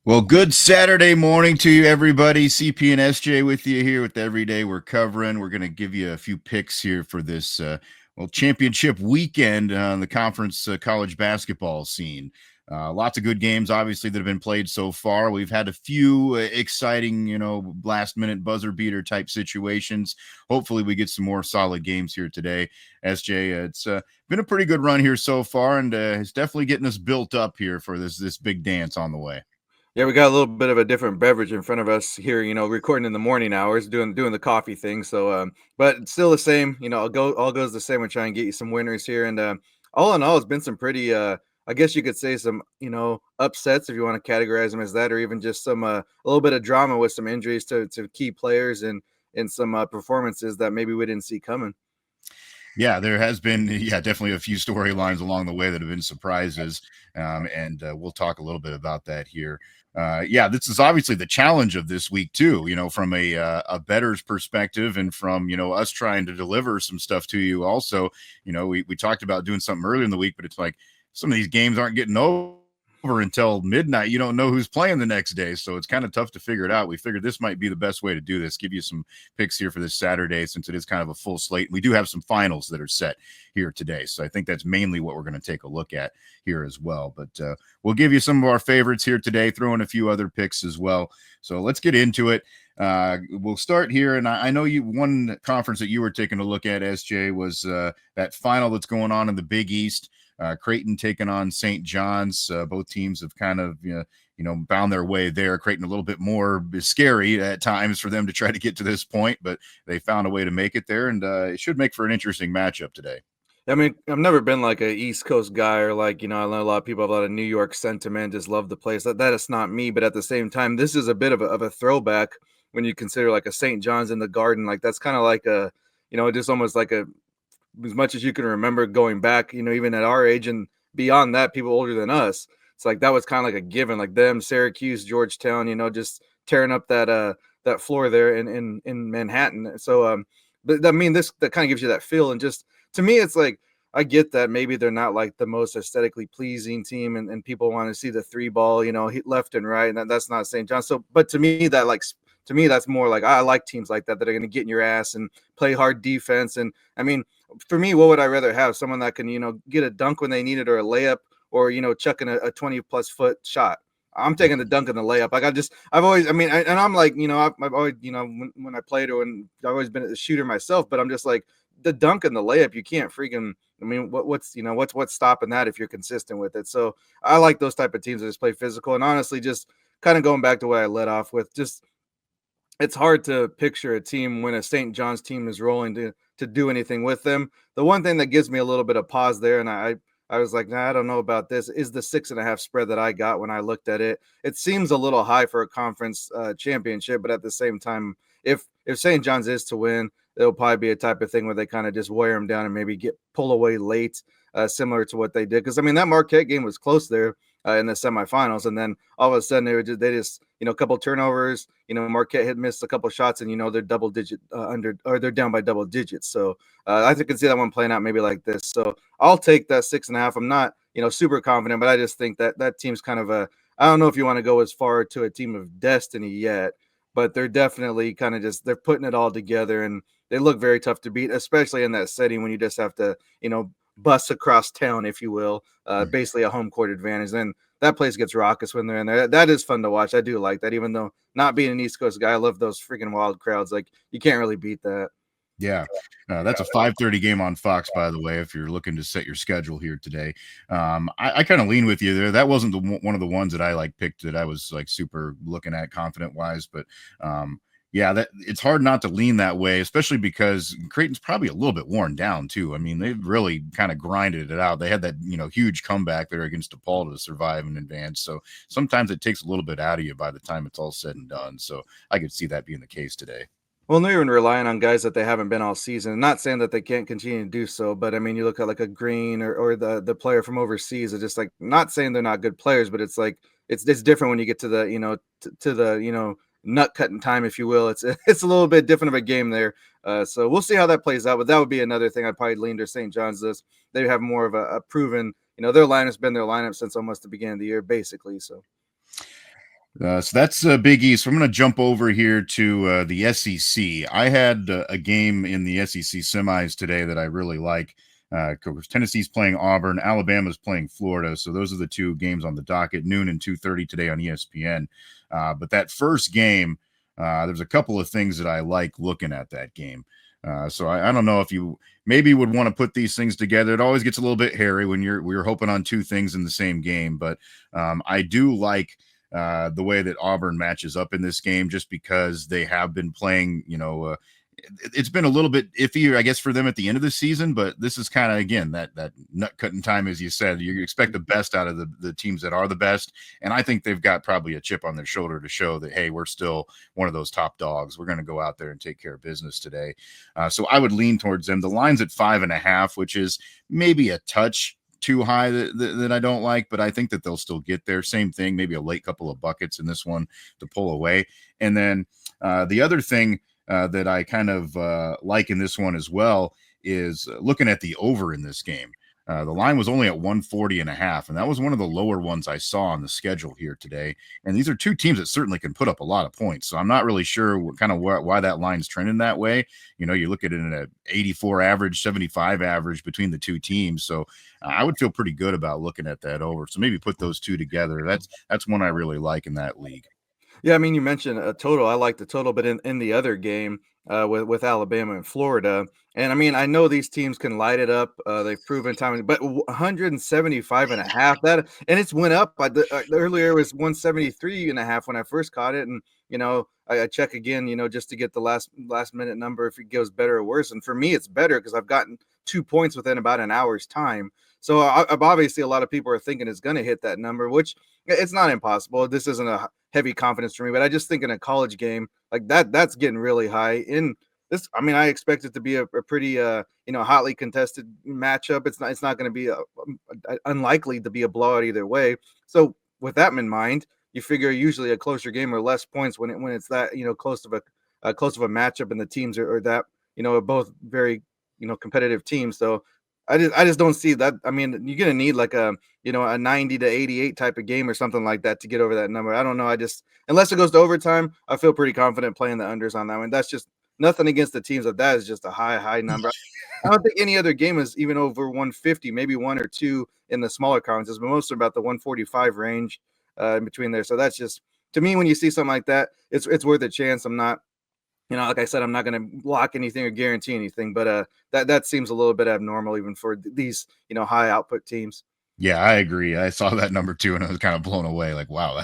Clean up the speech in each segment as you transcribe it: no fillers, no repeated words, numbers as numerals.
Well, good Saturday morning to you, everybody. CP and SJ with you here with Every Day We're Covering. We're going to give you a few picks here for this, championship weekend on the conference college basketball scene. Lots of good games, obviously, that have been played so far. We've had a few exciting, last minute buzzer beater type situations. Hopefully, we get some more solid games here today. SJ, it's been a pretty good run here so far, and it's definitely getting us built up here for this big dance on the way. Yeah, we got a little bit of a different beverage in front of us here, recording in the morning hours, doing the coffee thing. But it's still the same, all goes the same. We try and get you some winners here, and all in all, it's been some pretty, I guess you could say some, upsets if you want to categorize them as that, or even just some a little bit of drama with some injuries to key players and some performances that maybe we didn't see coming. Yeah, there has been, definitely a few storylines along the way that have been surprises, and we'll talk a little bit about that here. This is obviously the challenge of this week too. From a bettor's perspective, and from us trying to deliver some stuff to you. Also, we talked about doing something earlier in the week, but it's like some of these games aren't getting over until midnight. You don't know who's playing the next day, so it's kind of tough to figure it out. We figured this might be the best way to do this. Give you some picks here for this Saturday, since it is kind of a full slate. We do have some finals that are set here today, so I think that's mainly what we're going to take a look at here as well. But we'll give you some of our favorites here today, throw in a few other picks as well. So let's get into it. We'll start here, and I know one conference that you were taking a look at, SJ, was that final that's going on in the Big East. Creighton taking on St. John's. Both teams have kind of found their way there. Creighton a little bit more scary at times for them to try to get to this point, but they found a way to make it there, and it should make for an interesting matchup today. I mean, I've never been like a East Coast guy, or like, I know a lot of people have a lot of New York sentiment, just love the place. That is not me, but at the same time, this is a bit of a throwback when you consider like a St. John's in the Garden. Like that's kind of like a, just almost like a, as much as you can remember going back, even at our age and beyond that, people older than us. It's like that was kind of like a given, like them, Syracuse, Georgetown, just tearing up that floor there in Manhattan. But I mean, this that kind of gives you that feel, and just to me, it's like I get that maybe they're not like the most aesthetically pleasing team, and people want to see the three ball, left and right, and that's not St. John. So, but to me, that's more like I like teams like that are going to get in your ass and play hard defense. And I mean, for me, what would I rather have? Someone that can, get a dunk when they need it, or a layup, or chucking a 20+ foot shot. I'm taking the dunk and the layup. Like I've always, I mean, and I'm like, I've always, when I played, or when I've always been a shooter myself, but I'm just like the dunk and the layup. You can't freaking. I mean, what's stopping that if you're consistent with it? So I like those type of teams that just play physical. And honestly, just kind of going back to what I led off with, just it's hard to picture a team when a St. John's team is rolling to do anything with them. The one thing that gives me a little bit of pause there, and I was like, nah, I don't know about this, is the 6.5 spread that I got when I looked at it. It seems a little high for a conference championship, but at the same time, if St. John's is to win, it'll probably be a type of thing where they kind of just wear them down and maybe pull away late, similar to what they did. Because I mean, that Marquette game was close there in the semifinals, and then all of a sudden they just a couple turnovers. Marquette had missed a couple shots, and they're double digit under, or they're down by double digits. So I can see that one playing out maybe like this. So I'll take that 6.5. I'm not super confident, but I just think that team's kind of a. I don't know if you want to go as far to a team of destiny yet, but they're definitely kind of just they're putting it all together, and they look very tough to beat, especially in that setting when you just have to bus across town, if you will, basically a home court advantage. Then that place gets raucous when they're in there. That is fun to watch. I do like that, even though not being an East Coast guy, I love those freaking wild crowds. Like you can't really beat that. Yeah, that's a 5:30 game on Fox, by the way. If you're looking to set your schedule here today, I kind of lean with you there. That wasn't one of the ones that I like picked that I was like super looking at confident wise, but that it's hard not to lean that way, especially because Creighton's probably a little bit worn down too. I mean, they've really kind of grinded it out. They had that huge comeback there against DePaul to survive and advance. So sometimes it takes a little bit out of you by the time it's all said and done. So I could see that being the case today. Well, they're even relying on guys that they haven't been all season. Not saying that they can't continue to do so, but I mean, you look at like a Green, or the player from overseas. It's just like, not saying they're not good players, but it's like it's different when you get to the to the nut cutting time, if you will. It's it's a little bit different of a game there. So we'll see how that plays out. But that would be another thing I'd probably lean to St. John's. This they have more of a proven. Their lineup's been their lineup since almost the beginning of the year, basically. So. So that's Big East. So I'm going to jump over here to the SEC. I had a game in the SEC semis today that I really like. Tennessee's playing Auburn, Alabama's playing Florida. So those are the two games on the docket, noon and 2:30 today on ESPN. But that first game, there's a couple of things that I like looking at that game. So I don't know if you maybe would want to put these things together. It always gets a little bit hairy when we're hoping on two things in the same game, but I do like the way that Auburn matches up in this game, just because they have been playing, it's been a little bit iffy, I guess, for them at the end of the season, but this is kind of, again, that nut cutting time, as you said. You expect the best out of the teams that are the best. And I think they've got probably a chip on their shoulder to show that, hey, we're still one of those top dogs. We're going to go out there and take care of business today. So I would lean towards them. The line's at 5.5, which is maybe a touch too high that I don't like, but I think that they'll still get there. Same thing, maybe a late couple of buckets in this one to pull away. And then the other thing that I kind of like in this one as well is looking at the over in this game. The line was only at 140.5, and that was one of the lower ones I saw on the schedule here today. And these are two teams that certainly can put up a lot of points. So I'm not really sure why that line's trending that way. You look at it in an 84 average, 75 average between the two teams. So I would feel pretty good about looking at that over. So maybe put those two together. That's one I really like in that league. Yeah, I mean, you mentioned a total. I like the total, but in the other game with Alabama and Florida, and I mean, I know these teams can light it up. They've proven time, but 175 and a half that, and it's went up. Earlier it was 173 and a half when I first caught it, and I check again, just to get the last minute number if it goes better or worse. And for me, it's better because I've gotten 2 points within about an hour's time. So obviously, a lot of people are thinking it's going to hit that number, which it's not impossible. This isn't a heavy confidence for me, but I just think in a college game like that's getting really high. In this, I mean, I expect it to be a pretty hotly contested matchup. It's not going to be unlikely to be a blowout either way. So with that in mind, you figure usually a closer game or less points when it's that close of a matchup, and the teams are that are both very competitive teams. So I just don't see that. I mean, you're gonna need like a 90 to 88 type of game or something like that to get over that number. I don't know. I just, unless it goes to overtime, I feel pretty confident playing the unders on that one. That's just nothing against the teams, of that is just a high number. I don't think any other game is even over 150, maybe one or two in the smaller conferences, but mostly about the 145 range in between there. So that's just, to me, when you see something like that, it's worth a chance. I'm not, like I said, I'm not going to lock anything or guarantee anything, but that seems a little bit abnormal even for these high output teams. Yeah, I agree. I saw that number too, and I was kind of blown away. Like, wow,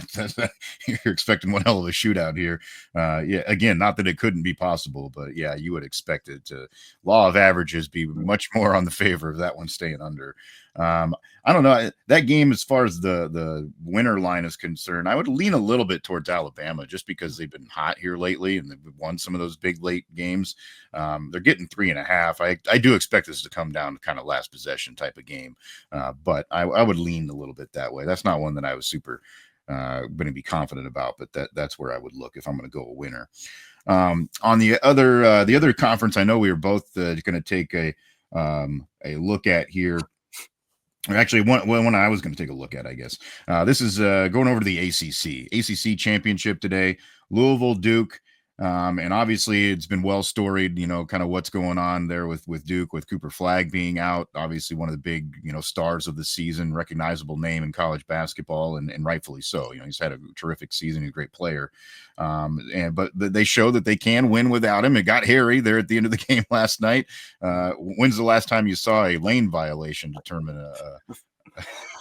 you're expecting one hell of a shootout here. Yeah, again, not that it couldn't be possible, but yeah, you would expect it to. Law of averages be much more on the favor of that one staying under. I don't know that game as far as the winner line is concerned. I would lean a little bit towards Alabama just because they've been hot here lately and they've won some of those big late games. They're getting 3.5. I do expect this to come down to kind of last possession type of game. But I would lean a little bit that way. That's not one that I was super going to be confident about, but that's where I would look if I'm going to go a winner. On the other conference, I know we were both going to take a look at here. Actually, one I was going to take a look at, I guess. This is going over to the ACC championship today. Louisville, Duke. And obviously it's been well storied, kind of what's going on there with Duke, with Cooper Flagg being out, obviously one of the big, stars of the season, recognizable name in college basketball, and rightfully so. He's had a terrific season, he's a great player. But they show that they can win without him. It got hairy there at the end of the game last night. When's the last time you saw a lane violation determine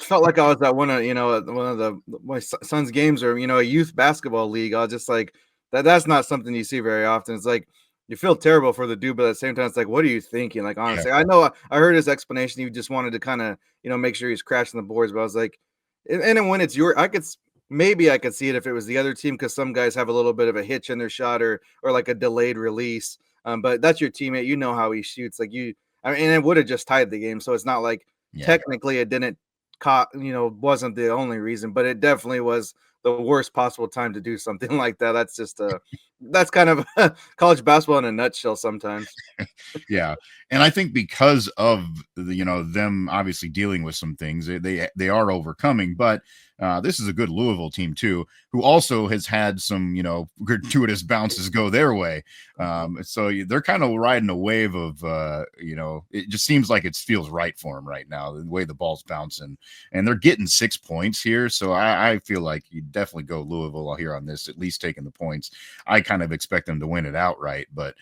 Felt like I was at one of my son's games, or a youth basketball league. I was just like, that's not something you see very often. It's like you feel terrible for the dude, but at the same time, it's like, what are you thinking? Like, honestly, Yeah. I know I heard his explanation. He just wanted to kind of, make sure he's crashing the boards. But I was like, and then when it's maybe I could see it if it was the other team, because some guys have a little bit of a hitch in their shot, or like a delayed release. But that's your teammate. You know how he shoots. Like I mean, and it would have just tied the game. So it's not like technically it didn't wasn't the only reason, but it definitely was the worst possible time to do something like that. That's just that's kind of college basketball in a nutshell sometimes. Yeah. And I think because of them obviously dealing with some things, they are overcoming, but This is a good Louisville team too, who also has had some, gratuitous bounces go their way. So they're kind of riding a wave of, it just seems like it feels right for them right now, the way the ball's bouncing, and they're getting 6 points here. So I feel like you definitely go Louisville here on this, at least taking the points. I kind of expect them to win it outright, but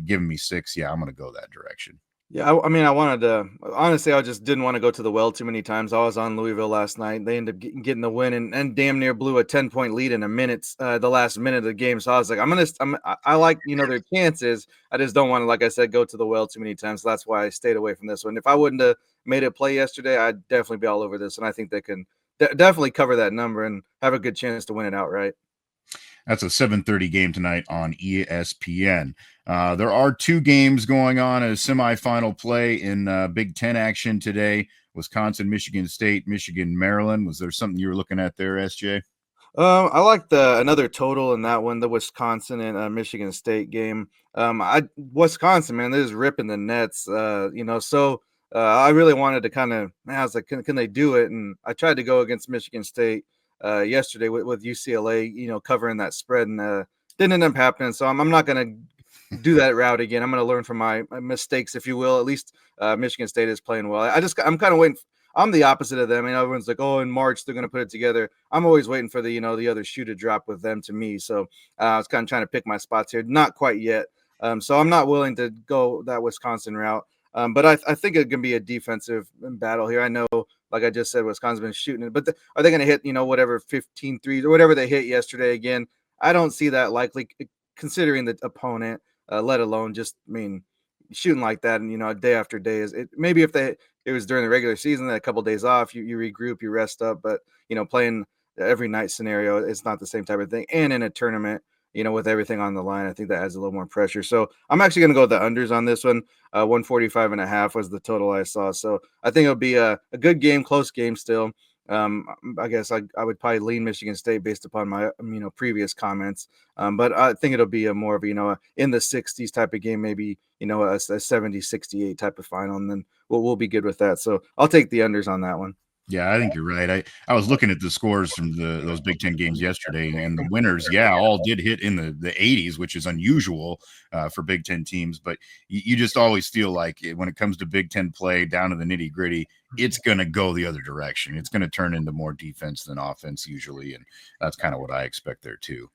giving me 6, yeah, I'm going to go that direction. Yeah, I mean, I wanted to honestly, I just didn't want to go to the well too many times. I was on Louisville last night. They ended up getting the win and damn near blew a 10-point lead in a minute, the last minute of the game. So I was like, I like, their chances. I just don't want to, like I said, go to the well too many times. So that's why I stayed away from this one. If I wouldn't have made a play yesterday, I'd definitely be all over this. And I think they can definitely cover that number and have a good chance to win it outright. That's a 7:30 game tonight on ESPN. There are 2 games going on, a semifinal play in Big Ten action today. Wisconsin, Michigan State, Michigan, Maryland. Was there something you were looking at there, SJ? I like the another total in that one, the Wisconsin and Michigan State game. Wisconsin, man, they're just ripping the nets. So I really wanted to kind of, man, I was like, can they do it? And I tried to go against Michigan State yesterday with UCLA, covering that spread, and didn't end up happening. So I'm not going to do that route again. I'm going to learn from my mistakes, if you will. At least Michigan State is playing well. I'm kind of waiting. I'm the opposite of them. Everyone's like, oh, in March they're going to put it together. I'm always waiting for the other shoe to drop with them to me. So I was kind of trying to pick my spots here. Not quite yet. So I'm not willing to go that Wisconsin route. But I think it can be a defensive battle here. I know, like I just said, Wisconsin's been shooting it, but are they going to hit, whatever 15 threes or whatever they hit yesterday again? I don't see that likely, considering the opponent, let alone just, shooting like that and, day after day is it. Maybe if it was during the regular season, a couple of days off, you regroup, you rest up, but playing every night scenario, it's not the same type of thing. And in a tournament, with everything on the line, I think that adds a little more pressure. So I'm actually going to go with the unders on this one. 145.5 was the total I saw. So I think it'll be a good game, close game still. I guess I would probably lean Michigan State based upon my previous comments. But I think it'll be a more of in the 60s type of game, maybe a 70-68 type of final, and then we'll be good with that. So I'll take the unders on that one. Yeah, I think you're right. I was looking at the scores from those Big Ten games yesterday, and the winners, yeah, all did hit in the 80s, which is unusual for Big Ten teams. But you just always feel like when it comes to Big Ten play, down to the nitty gritty, it's going to go the other direction. It's going to turn into more defense than offense usually, and that's kind of what I expect there too.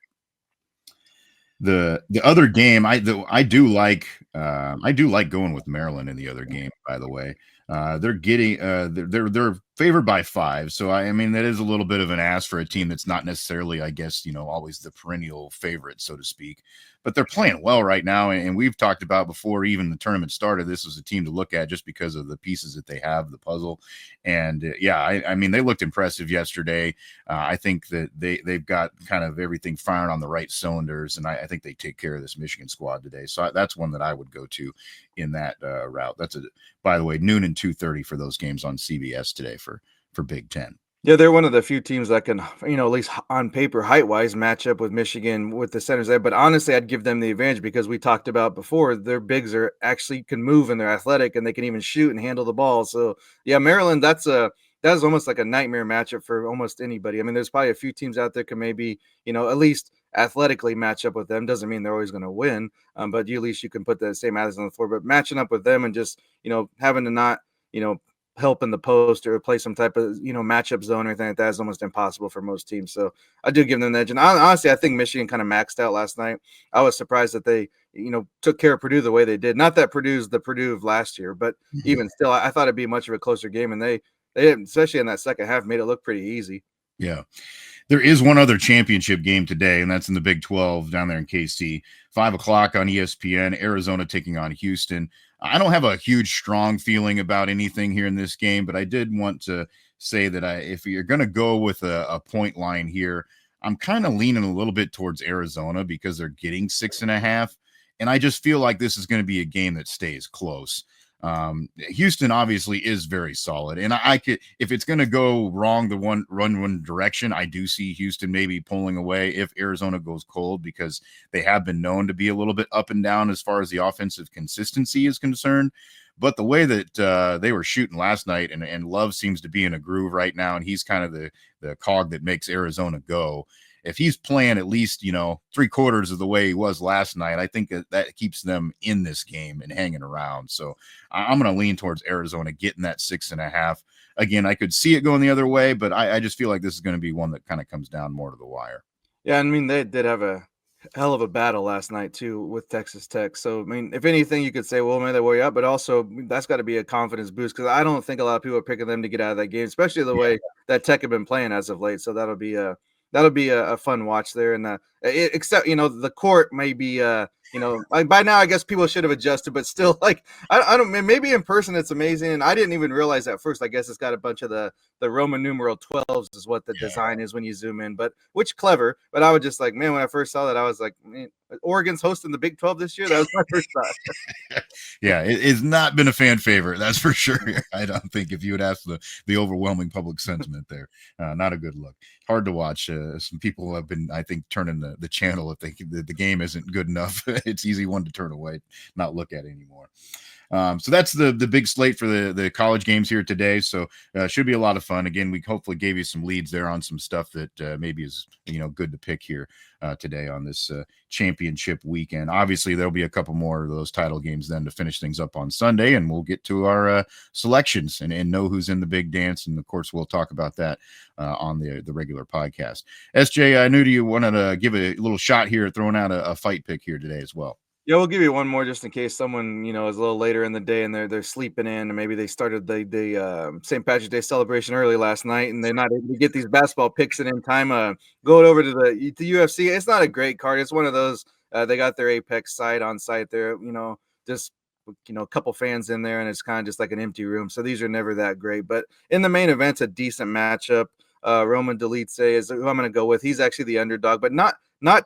The other game, I do like going with Maryland in the other game. By the way, they're getting they're favored by 5, so I mean that is a little bit of an ask for a team that's not necessarily, I guess, always the perennial favorite, so to speak. But they're playing well right now, and we've talked about before even the tournament started. This was a team to look at just because of the pieces that they have, the puzzle, and I mean they looked impressive yesterday. I think that they've got kind of everything firing on the right cylinders, and I think they take care of this Michigan squad today. So that's one that I would go to in that route. That's by the way, noon and 2:30 for those games on CBS today for Big Ten. Yeah, they're one of the few teams that can, at least on paper, height-wise, match up with Michigan with the centers there. But honestly, I'd give them the advantage because we talked about before, their bigs are actually can move and they're athletic and they can even shoot and handle the ball. So yeah, Maryland, that's almost like a nightmare matchup for almost anybody. I mean, there's probably a few teams out there can maybe, at least athletically match up with them. Doesn't mean they're always going to win, but at least you can put the same athletes on the floor. But matching up with them and just, having to not, help in the post or play some type of matchup zone or anything like that is almost impossible for most teams. So I do give them an edge. And honestly, I think Michigan kind of maxed out last night. I was surprised that they took care of Purdue the way they did. Not that Purdue's the Purdue of last year, but even still, I thought it'd be much of a closer game, and they especially in that second half made it look pretty easy. Yeah. There is one other championship game today, and that's in the Big 12 down there in KC. 5:00 on ESPN, Arizona taking on Houston. I don't have a huge, strong feeling about anything here in this game, but I did want to say that if you're going to go with a point line here, I'm kind of leaning a little bit towards Arizona because they're getting 6.5. And I just feel like this is going to be a game that stays close. Houston obviously is very solid, and I could, if it's going to go wrong the one direction, I do see Houston maybe pulling away if Arizona goes cold, because they have been known to be a little bit up and down as far as the offensive consistency is concerned. But the way that they were shooting last night, and Love seems to be in a groove right now, and he's kind of the cog that makes Arizona go. If he's playing at least, 3/4 of the way he was last night, I think that keeps them in this game and hanging around. So I'm going to lean towards Arizona getting that 6.5. Again, I could see it going the other way, but I just feel like this is going to be one that kind of comes down more to the wire. Yeah, I mean, they did have a hell of a battle last night too with Texas Tech. So, I mean, if anything, you could say, well, maybe they were up, but also that's got to be a confidence boost because I don't think a lot of people are picking them to get out of that game, especially the way that Tech have been playing as of late. So that'll be a fun watch there. And except the court may be like by now I guess people should have adjusted, but still like I don't maybe in person it's amazing. And I didn't even realize at first. I guess it's got a bunch of the Roman numeral 12s is what the design is when you zoom in, but which clever. But I was just like, man, when I first saw that, I was like, man, Oregon's hosting the Big 12 this year. That was my first thought. Yeah, it's not been a fan favorite, that's for sure. I don't think if you would ask the overwhelming public sentiment there, not a good look. Hard to watch. Some people have been, I think, turning the channel if the game isn't good enough. It's easy one to turn away, not look at anymore. So that's the big slate for the college games here today. So should be a lot of fun. Again, we hopefully gave you some leads there on some stuff that maybe is good to pick here today on this championship weekend. Obviously, there'll be a couple more of those title games then to finish things up on Sunday, and we'll get to our selections and know who's in the big dance. And of course, we'll talk about that on the regular podcast. SJ, I knew you wanted to give a little shot here at throwing out a fight pick here today as well. Yeah, we'll give you one more just in case someone is a little later in the day and they're sleeping in, and maybe they started the St. Patrick's Day celebration early last night and they're not able to get these basketball picks in time. Going over to the UFC, it's not a great card. It's one of those they got their Apex site on site there. Just a couple fans in there, and it's kind of just like an empty room. So these are never that great. But in the main event's a decent matchup. Roman Delice is who I'm going to go with. He's actually the underdog, but not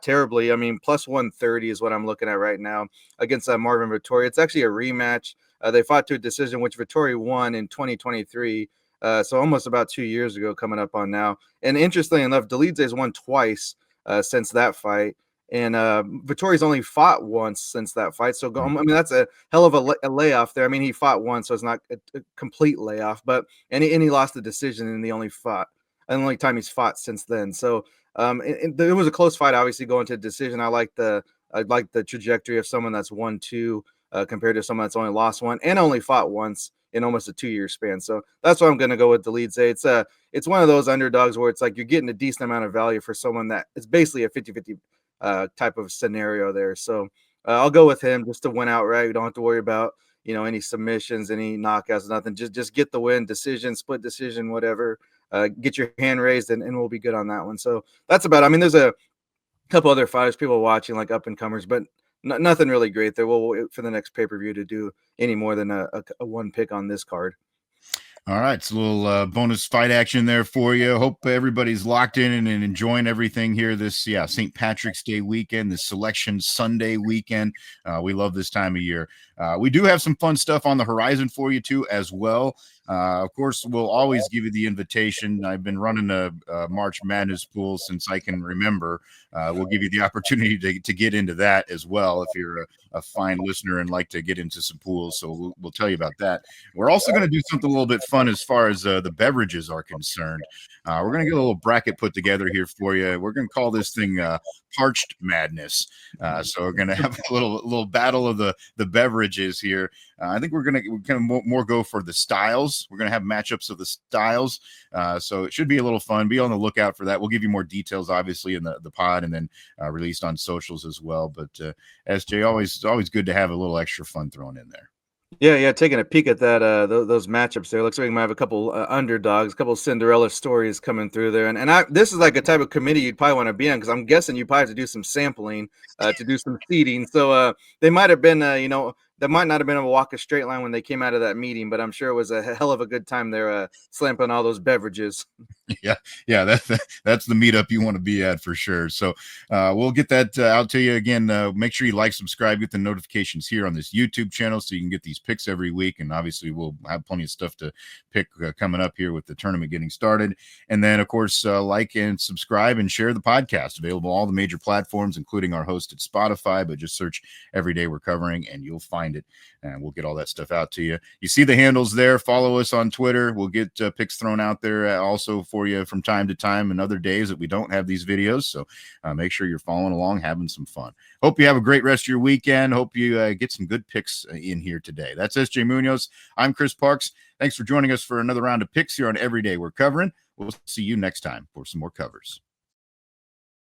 terribly. I mean, plus 130 is what I'm looking at right now against Marvin Vettori. It's actually a rematch. They fought to a decision, which Vettori won in 2023. So almost about 2 years ago coming up on now. And interestingly enough, Delice has won twice since that fight. And Vittori's only fought once since that fight. So, I mean, that's a hell of a layoff there. I mean, he fought once, so it's not a complete layoff. But and he lost the decision in the only time he's fought since then. So it was a close fight, obviously going to a decision. I like the trajectory of someone that's 1-2 compared to someone that's only lost one and only fought once in almost a 2-year span. So that's why I'm going to go with Delice. It's one of those underdogs where it's like you're getting a decent amount of value for someone that it's basically a 50-50 type of scenario there. So I'll go with him just to win outright. We don't have to worry about any submissions, any knockouts, nothing. Just get the win, decision, split decision, whatever. Get your hand raised, and we'll be good on that one. So that's about it. I mean, there's a couple other fighters, people watching like up and comers, but nothing really great there. We'll wait for the next pay-per-view to do any more than a one pick on this card. All right, it's a little bonus fight action there for you. Hope everybody's locked in and enjoying everything here this St. Patrick's Day weekend, the Selection Sunday weekend. We love this time of year. We do have some fun stuff on the horizon for you too as well. Of course, we'll always give you the invitation. I've been running a March Madness pool since I can remember. We'll give you the opportunity to get into that as well if you're a fine listener and like to get into some pools. So we'll tell you about that. We're also going to do something a little bit fun as far as the beverages are concerned. We're going to get a little bracket put together here for you. We're going to call this thing Parched Madness. So we're going to have a little battle of the beverages here. I think we're going to more go for the styles. We're going to have matchups of the styles. So it should be a little fun. Be on the lookout for that. We'll give you more details, obviously, in the pod and then released on socials as well. But SJ, always good to have a little extra fun thrown in there. Yeah. Taking a peek at that, those matchups there, looks like we might have a couple underdogs, a couple Cinderella stories coming through there, and this is like a type of committee you'd probably want to be on because I'm guessing you probably have to do some sampling, to do some seeding. So they might have been, that might not have been able to walk a straight line when they came out of that meeting, but I'm sure it was a hell of a good time there, slamping all those beverages. Yeah, that's the meetup you want to be at for sure. So we'll get that out to you again. Make sure you like, subscribe, get the notifications here on this YouTube channel so you can get these picks every week. And obviously, we'll have plenty of stuff to pick coming up here with the tournament getting started. And then, of course, like and subscribe and share the podcast. Available on all the major platforms, including our host at Spotify. But just search Every Day We're Covering, and you'll find find it, and we'll get all that stuff out to you. You see the handles there. Follow us on Twitter. We'll get picks thrown out there also for you from time to time and other days that we don't have these videos. So make sure you're following along, having some fun. Hope you have a great rest of your weekend. Hope you get some good picks in here today. That's SJ Munoz. I'm Chris Parks. Thanks for joining us for another round of picks here on Every Day We're Covering. We'll see you next time for some more covers.